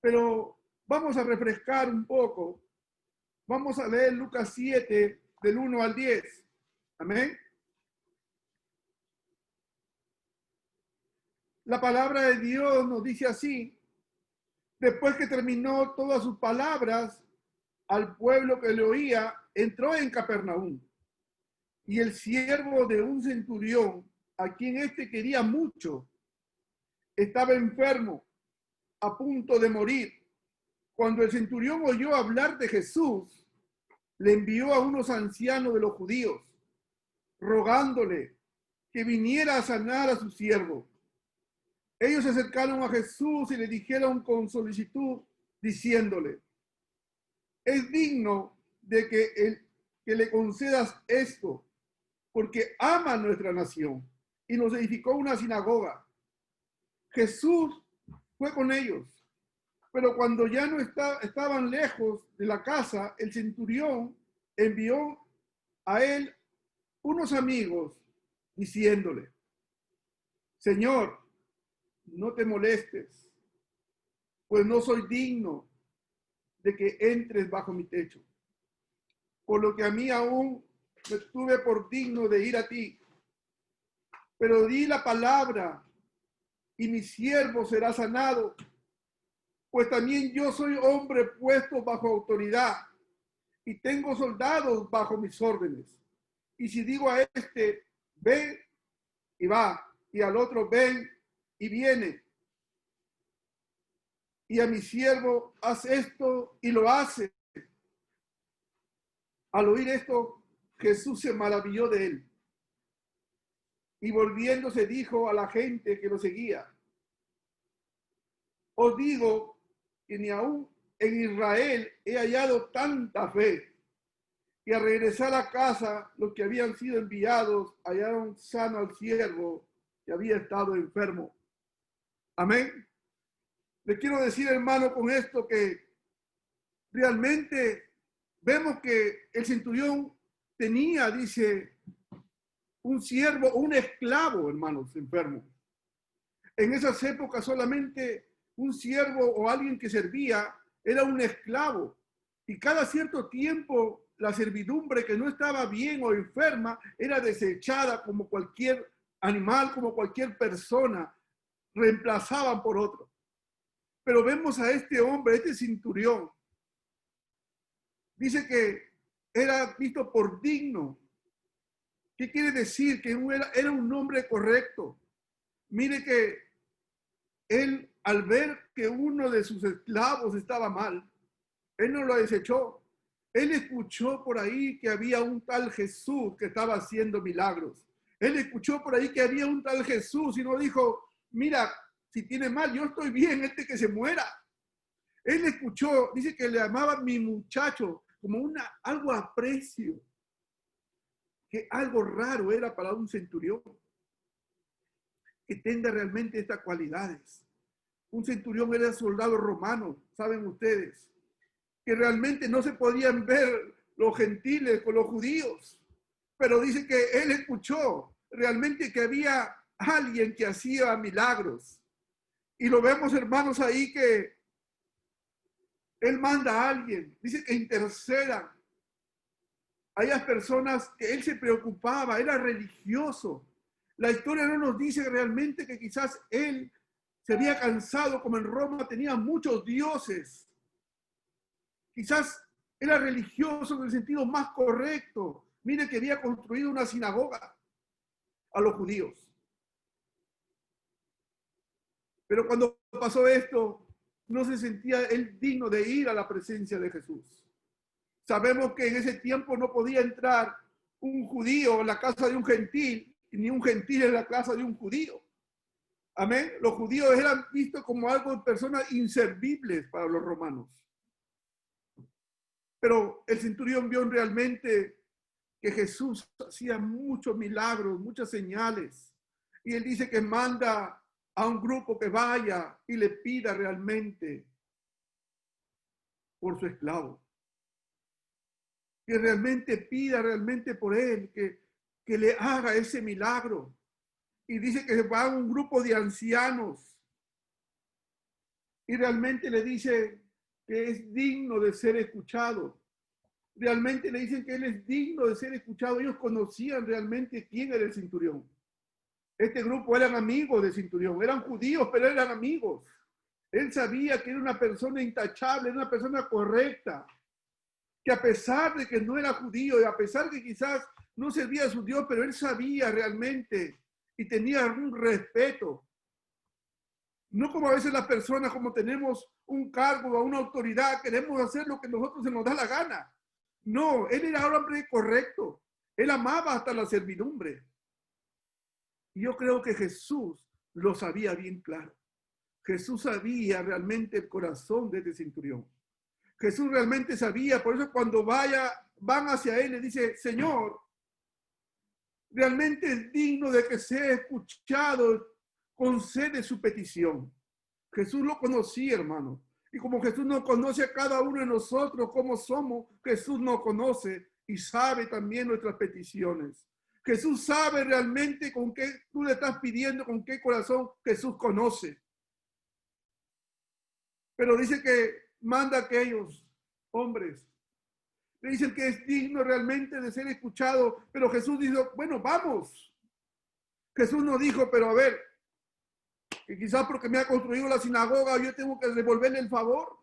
Pero vamos a refrescar un poco. Vamos a leer Lucas 7, del 1 al 10. Amén. La palabra de Dios nos dice así: después que terminó todas sus palabras al pueblo que le oía, entró en Capernaum. Y el siervo de un centurión, a quien éste quería mucho, estaba enfermo, a punto de morir. Cuando el centurión oyó hablar de Jesús, le envió a unos ancianos de los judíos, rogándole que viniera a sanar a su siervo. Ellos se acercaron a Jesús y le dijeron con solicitud, diciéndole: es digno de que le concedas esto, porque ama nuestra nación y nos edificó una sinagoga. Jesús fue con ellos, pero cuando ya no estaban lejos de la casa, el centurión envió a él unos amigos diciéndole: Señor, no te molestes, pues no soy digno de que entres bajo mi techo, por lo que a mí aún me tuve por digno de ir a ti, pero di la palabra y mi siervo será sanado, pues también yo soy hombre puesto bajo autoridad y tengo soldados bajo mis órdenes. Y si digo a este, ven, y va, y al otro, ven, y viene, y a mi siervo, haz esto, y lo hace. Al oír esto, Jesús se maravilló de él, y volviéndose dijo a la gente que lo seguía: os digo que ni aún en Israel he hallado tanta fe. Y al regresar a casa, los que habían sido enviados hallaron sano al siervo que había estado enfermo. Amén. Le quiero decir, hermano, con esto que realmente vemos que el centurión tenía, dice, un siervo, un esclavo, hermanos, enfermo. En esas épocas solamente un siervo o alguien que servía era un esclavo. Y cada cierto tiempo la servidumbre que no estaba bien o enferma era desechada como cualquier animal, como cualquier persona, reemplazaban por otro. Pero vemos a este hombre, este centurión, dice que era visto por digno. ¿Qué quiere decir? Que era un hombre correcto. Mire que él, al ver que uno de sus esclavos estaba mal, él no lo desechó. Él escuchó por ahí que había un tal Jesús que estaba haciendo milagros. Él escuchó por ahí que había un tal Jesús y no dijo: mira, si tiene mal, yo estoy bien, que se muera. Él escuchó, dice que le llamaba mi muchacho, como algo aprecio, que algo raro era para un centurión que tenga realmente estas cualidades. Un centurión era soldado romano, saben ustedes, que realmente no se podían ver los gentiles con los judíos, pero dice que él escuchó realmente que había alguien que hacía milagros. Y lo vemos, hermanos, ahí que él manda a alguien, dice que intercedan. Hay personas que él se preocupaba, era religioso. La historia no nos dice realmente que quizás él se había cansado, como en Roma tenía muchos dioses. Quizás era religioso en el sentido más correcto. Mire que había construido una sinagoga a los judíos. Pero cuando pasó esto, no se sentía él digno de ir a la presencia de Jesús. Sabemos que en ese tiempo no podía entrar un judío en la casa de un gentil, ni un gentil en la casa de un judío. Amén. Los judíos eran vistos como algo de personas inservibles para los romanos. Pero el centurión vio realmente que Jesús hacía muchos milagros, muchas señales. Y él dice que manda a un grupo que vaya y le pida realmente por su esclavo. Que realmente pida realmente por él, que le haga ese milagro. Y dice que va a un grupo de ancianos y realmente le dice que es digno de ser escuchado. Realmente le dicen que él es digno de ser escuchado. Ellos conocían realmente quién era el centurión. Este grupo eran amigos del centurión, eran judíos, pero eran amigos. Él sabía que era una persona intachable, era una persona correcta, que a pesar de que no era judío y a pesar que quizás no servía a su Dios, pero él sabía realmente y tenía un respeto. No como a veces las personas, como tenemos un cargo o una autoridad, queremos hacer lo que nosotros se nos da la gana. No, él era un hombre correcto. Él amaba hasta la servidumbre. Y yo creo que Jesús lo sabía bien claro. Jesús sabía realmente el corazón de este centurión. Jesús realmente sabía, por eso cuando van hacia él, le dice, Señor, realmente es digno de que sea escuchado, concede su petición. Jesús lo conocía, hermano. Y como Jesús nos conoce a cada uno de nosotros, cómo somos, Jesús nos conoce y sabe también nuestras peticiones. Jesús sabe realmente con qué tú le estás pidiendo, con qué corazón Jesús conoce. Pero dice que manda a aquellos hombres. Le dicen que es digno realmente de ser escuchado. Pero Jesús dijo, bueno, vamos. Jesús no dijo, pero a ver, que quizás porque me ha construido la sinagoga yo tengo que devolverle el favor.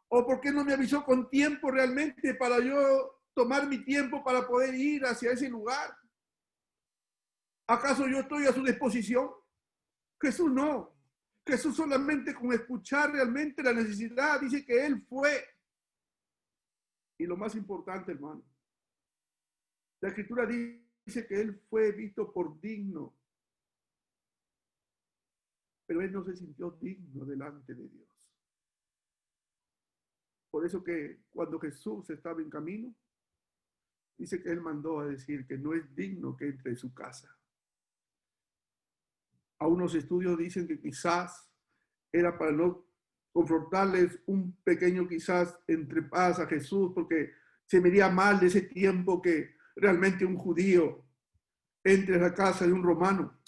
¿O por qué no me avisó con tiempo realmente para yo tomar mi tiempo para poder ir hacia ese lugar? ¿Acaso yo estoy a su disposición? Jesús no. Jesús solamente con escuchar realmente la necesidad, dice que Él fue. Y lo más importante, hermano, la Escritura dice que Él fue visto por digno, pero Él no se sintió digno delante de Dios. Por eso que cuando Jesús estaba en camino, dice que Él mandó a decir que no es digno que entre en su casa. A unos estudios dicen que quizás era para no confrontarles un pequeño quizás entre paz a Jesús, porque se vería mal de ese tiempo que realmente un judío entre a la casa de un romano.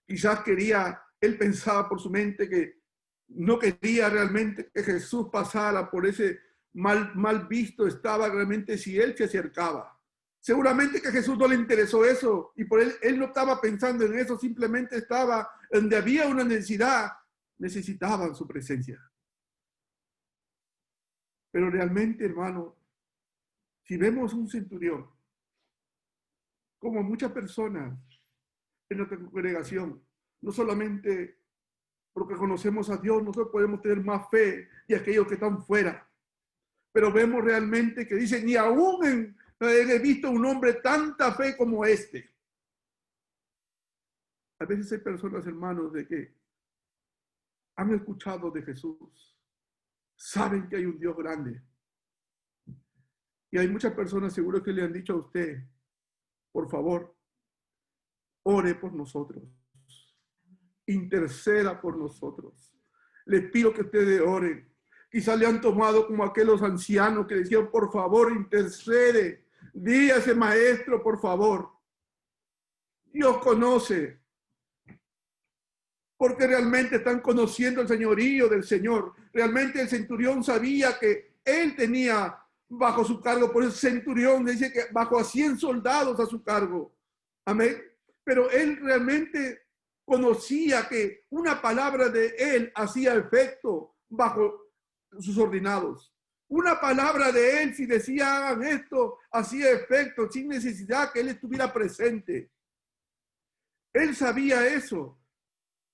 Quizás él pensaba por su mente que no quería realmente que Jesús pasara por ese mal visto estaba realmente si él se acercaba. Seguramente que a Jesús no le interesó eso y por él no estaba pensando en eso, simplemente estaba donde había una necesidad, necesitaban su presencia. Pero realmente, hermano, si vemos un centurión, como muchas personas en nuestra congregación, no solamente porque conocemos a Dios, nosotros podemos tener más fe y aquellos que están fuera, pero vemos realmente que dice, ni aún he visto un hombre tanta fe como este. A veces hay personas, hermanos, de que han escuchado de Jesús, saben que hay un Dios grande. Y hay muchas personas seguro que le han dicho a usted, por favor, ore por nosotros, interceda por nosotros. Les pido que ustedes oren. Quizás le han tomado como aquellos ancianos que decían, por favor, intercede. Di a ese maestro, por favor. Dios conoce. Porque realmente están conociendo el señorío del Señor. Realmente el centurión sabía que él tenía bajo su cargo, por eso el centurión dice que bajo a 100 soldados a su cargo. Amén. Pero él realmente conocía que una palabra de él hacía efecto bajo sus ordenados. Una palabra de él, si decía hagan esto, hacía efecto sin necesidad que él estuviera presente. Él sabía eso.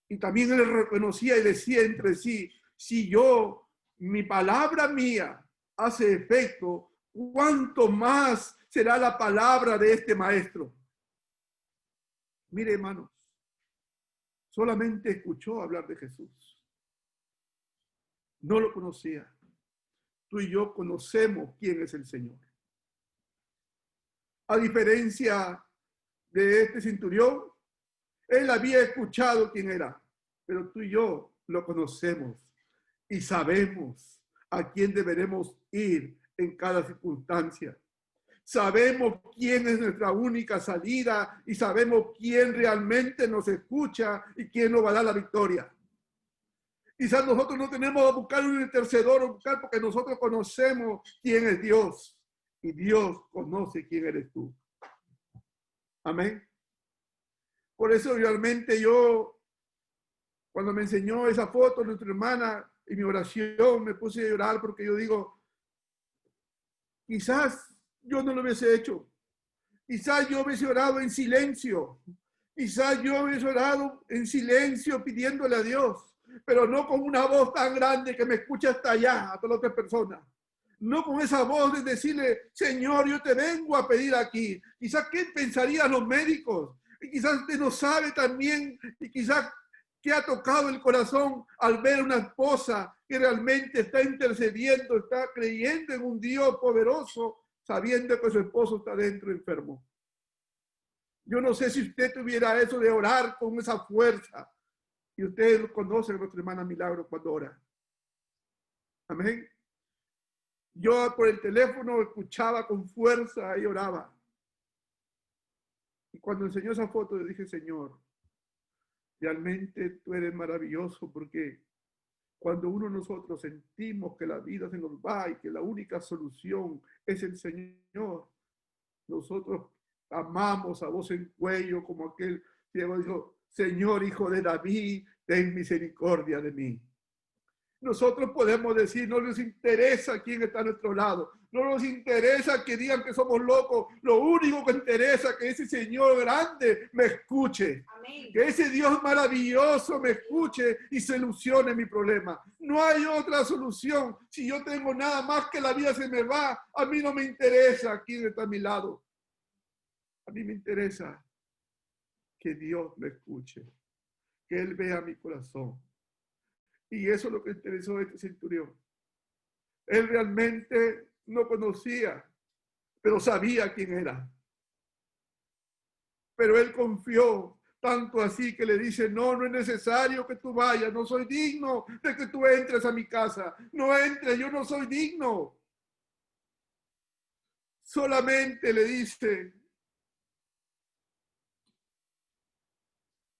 Y también él reconocía y decía entre sí, si mi palabra mía hace efecto, ¿cuánto más será la palabra de este maestro? Mire, hermanos, solamente escuchó hablar de Jesús. No lo conocía. Tú y yo conocemos quién es el Señor. A diferencia de este centurión, él había escuchado quién era, pero tú y yo lo conocemos y sabemos a quién deberemos ir en cada circunstancia. Sabemos quién es nuestra única salida y sabemos quién realmente nos escucha y quién nos va a dar la victoria. Quizás nosotros no tenemos que buscar un intercedor o buscar porque nosotros conocemos quién es Dios y Dios conoce quién eres tú. Amén. Por eso realmente yo, cuando me enseñó esa foto nuestra hermana y mi oración, me puse a llorar porque yo digo, quizás yo no lo hubiese hecho. Quizás yo hubiese orado en silencio. Quizás yo hubiese orado en silencio pidiéndole a Dios, pero no con una voz tan grande que me escuche hasta allá, a todas las otras personas. No con esa voz de decirle, Señor, yo te vengo a pedir aquí. Quizás, ¿qué pensarían los médicos? Y quizás usted no sabe también, y quizás que ha tocado el corazón al ver a una esposa que realmente está intercediendo, está creyendo en un Dios poderoso, sabiendo que su esposo está dentro enfermo. Yo no sé si usted tuviera eso de orar con esa fuerza. Y ustedes conocen a nuestra hermana Milagro cuando ora. Amén. Yo por el teléfono escuchaba con fuerza y oraba. Y cuando enseñó esa foto, le dije, Señor, realmente tú eres maravilloso, porque cuando uno de nosotros sentimos que la vida se nos va y que la única solución es el Señor, nosotros amamos a voz en cuello, como aquel ciego dijo, Señor, hijo de David, ten misericordia de mí. Nosotros podemos decir, no nos interesa quién está a nuestro lado, no nos interesa que digan que somos locos, lo único que interesa es que ese Señor grande me escuche. Amén. Que ese Dios maravilloso me escuche y solucione mi problema. No hay otra solución. Si yo tengo nada más que la vida se me va, a mí no me interesa quién está a mi lado. A mí me interesa que Dios me escuche, que Él vea mi corazón. Y eso es lo que interesó a este centurión. Él realmente no conocía, pero sabía quién era. Pero él confió, tanto así que le dice, no, no es necesario que tú vayas, no soy digno de que tú entres a mi casa. No entres, yo no soy digno. Solamente le dice,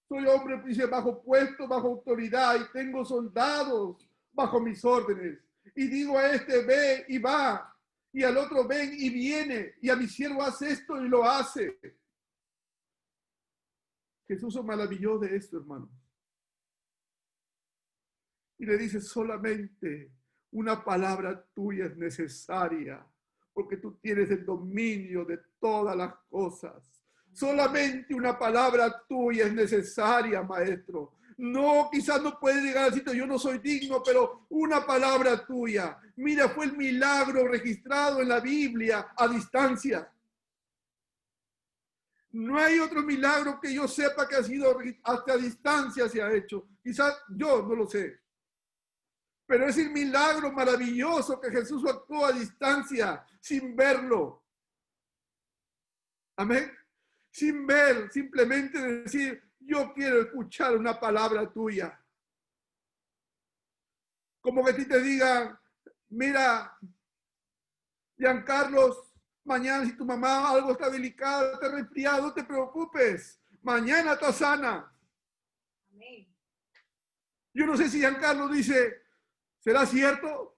soy hombre, dice, bajo puesto, bajo autoridad, y tengo soldados bajo mis órdenes. Y digo a este, ve y va, y al otro, ven y viene, y a mi siervo hace esto y lo hace. Jesús se maravilló de esto, hermano. Y le dice, solamente una palabra tuya es necesaria, porque tú tienes el dominio de todas las cosas. Solamente una palabra tuya es necesaria, maestro. No, quizás no puede llegar al sitio, yo no soy digno, pero una palabra tuya. Mira, fue el milagro registrado en la Biblia a distancia. No hay otro milagro que yo sepa que ha sido hasta a distancia se ha hecho. Quizás yo no lo sé. Pero es el milagro maravilloso que Jesús actuó a distancia, sin verlo. Amén. Sin ver, simplemente decir, yo quiero escuchar una palabra tuya. Como que a ti te digan, mira, Giancarlos, mañana si tu mamá algo está delicado, está resfriado, no te preocupes. Mañana está sana. Amén. Yo no sé si Giancarlo dice, ¿será cierto?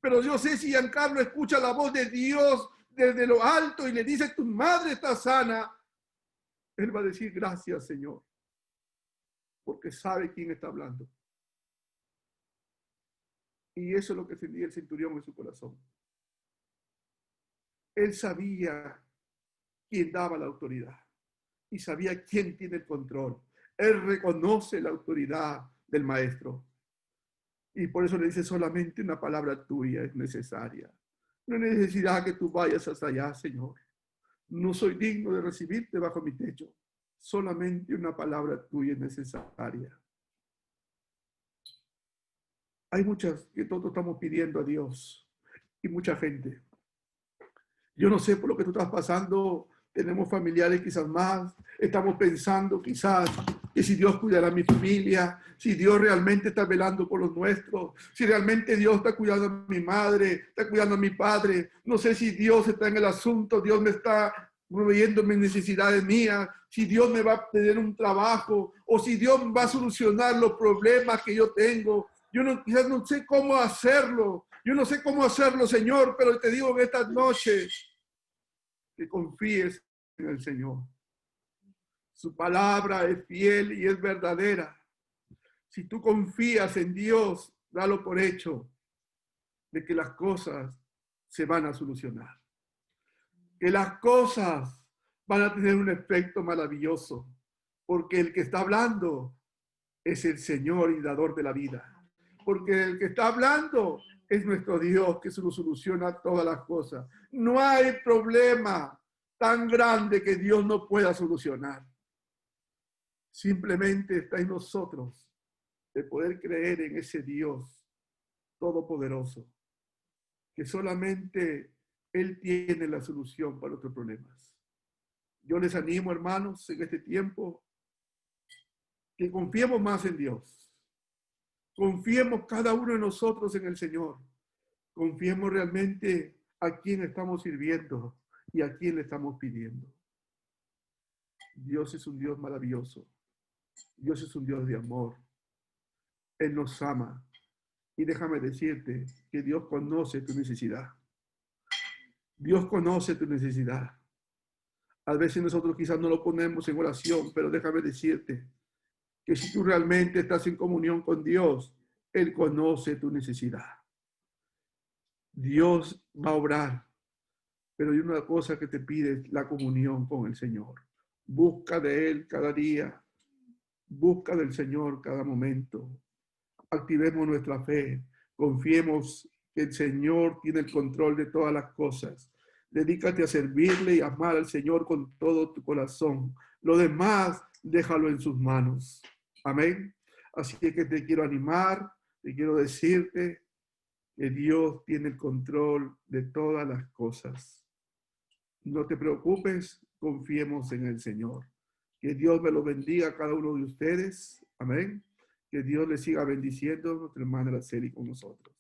Pero yo sé si Giancarlo escucha la voz de Dios desde lo alto y le dice, tu madre está sana. Él va a decir, gracias, Señor, porque sabe quién está hablando. Y eso es lo que sentía el centurión en su corazón. Él sabía quién daba la autoridad y sabía quién tiene el control. Él reconoce la autoridad del maestro. Y por eso le dice, solamente una palabra tuya es necesaria. No hay necesidad que tú vayas hasta allá, Señor. No soy digno de recibirte bajo mi techo. Solamente una palabra tuya es necesaria. Hay muchas que todos estamos pidiendo a Dios y mucha gente. Yo no sé por lo que tú estás pasando. Tenemos familiares quizás más. Estamos pensando quizás que si Dios cuidará a mi familia, si Dios realmente está velando por los nuestros, si realmente Dios está cuidando a mi madre, está cuidando a mi padre. No sé si Dios está en el asunto, Dios me está proveyendo mis necesidades mías, si Dios me va a tener un trabajo o si Dios va a solucionar los problemas que yo tengo. Yo no, quizás no sé cómo hacerlo. Yo no sé cómo hacerlo, Señor, pero te digo en esta noche que confíes en el Señor. Su palabra es fiel y es verdadera. Si tú confías en Dios, dalo por hecho de que las cosas se van a solucionar. Que las cosas van a tener un efecto maravilloso, porque el que está hablando es el Señor y dador de la vida. Porque el que está hablando es nuestro Dios que se lo soluciona todas las cosas. No hay problema tan grande que Dios no pueda solucionar. Simplemente está en nosotros de poder creer en ese Dios todopoderoso, que solamente Él tiene la solución para nuestros problemas. Yo les animo, hermanos, en este tiempo, que confiemos más en Dios. Confiemos cada uno de nosotros en el Señor. Confiemos realmente a quién estamos sirviendo y a quién le estamos pidiendo. Dios es un Dios maravilloso. Dios es un Dios de amor. Él nos ama. Y déjame decirte que Dios conoce tu necesidad. Dios conoce tu necesidad. A veces nosotros quizás no lo ponemos en oración, pero déjame decirte que si tú realmente estás en comunión con Dios, Él conoce tu necesidad. Dios va a obrar, pero hay una cosa que te pide, la comunión con el Señor. Busca de Él cada día, busca del Señor cada momento. Activemos nuestra fe, confiemos que el Señor tiene el control de todas las cosas. Dedícate a servirle y amar al Señor con todo tu corazón. Lo demás, déjalo en sus manos. Amén. Así que te quiero animar, te quiero decirte que Dios tiene el control de todas las cosas. No te preocupes, confiemos en el Señor. Que Dios me lo bendiga a cada uno de ustedes. Amén. Que Dios les siga bendiciendo, nuestra hermana Araceli con nosotros.